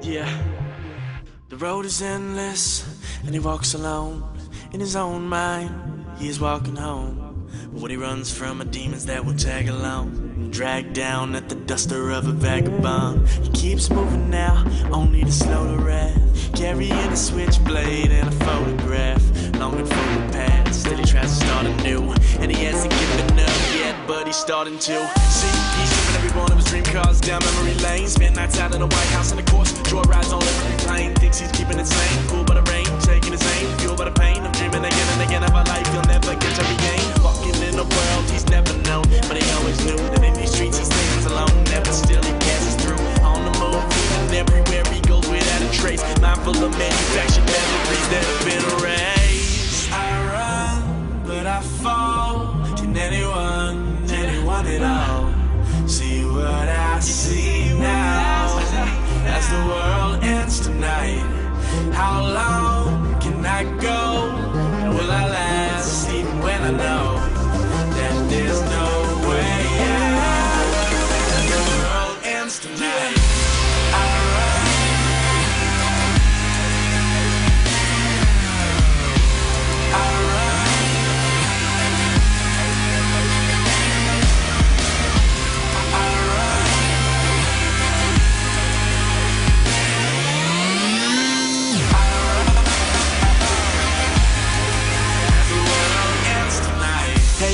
Yeah. The road is endless, and he walks alone in his own mind. He is walking home, but when he runs from the demons that will tag along, dragged down at the duster of a vagabond. He keeps moving now, only to slow the wrath, carrying a switchblade and a photograph, longing for the past that he tries to start anew. And he hasn't given up yet, but he's starting to. See, he's driven every one of his dream cars down memory lane, spent nights out in the White House, and of course, joy rides on every plane. Thinks he's keeping it sane, cool by the rain, taking his aim, fueled by the pain of dreaming again and again of a life he'll never get to regain. Walking in a world he's never known, but he always knew that in these streets he stands alone. Never still he passes through, on the move, and everywhere he goes without a trace, mindful of manufactured memories that have been erased. I run, but I fall. Can anyone at all see what I see now? As the world ends tonight, how long can I go? Will I last even when I know that there's no way out? As the world ends tonight, I run.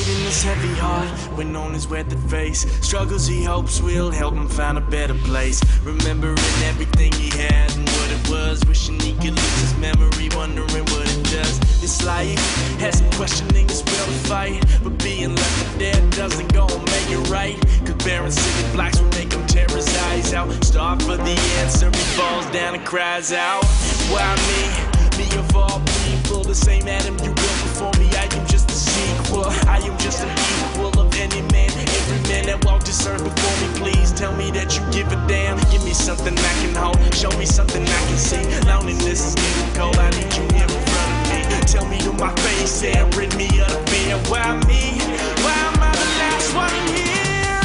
His heavy heart when on his weathered face, struggles he hopes will help him find a better place. Remembering everything he had and what it was, wishing he could lose his memory, wondering what it does. This life has him questioning his will to fight, but being left for dead doesn't go and make it right. Cause barren city blocks will make him tear his eyes out. Starve for the answer, he falls down and cries out, why me? Me of all people, the same Adam you built before me. I am just a sequel, I am just an equal of any man, every man that walked this earth before me. Please tell me that you give a damn. Give me something I can hold, show me something I can see. Loneliness is getting cold, I need you here in front of me. Tell me to my face and rid me of the fear. Why me? Why am I the last one here?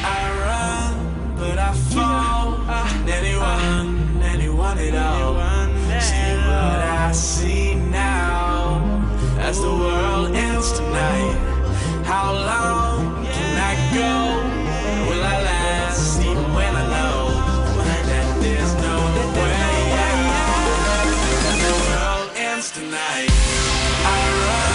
I run, but I fall. Anyone at all see what I see now? As the world ends tonight, how long can I go? Will I last even when I know that there's no way out? As the world ends tonight, I run.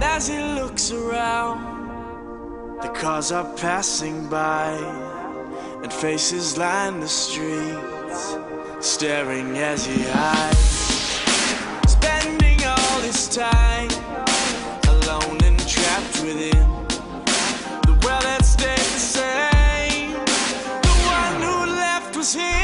As he looks around, the cars are passing by, and faces line the streets, staring as he hides, spending all his time alone and trapped within the world that stayed the same. The one who left was him.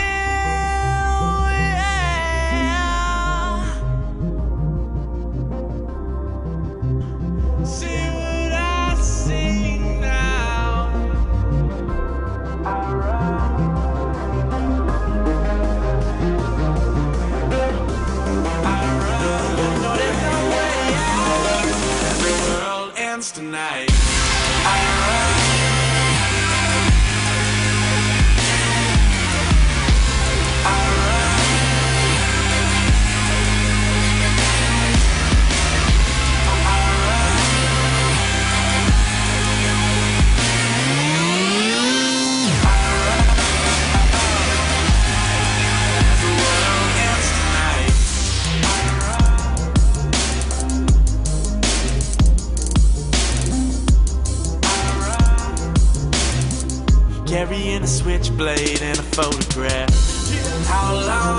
Tonight, I run. Carrying a switchblade and a photograph. How long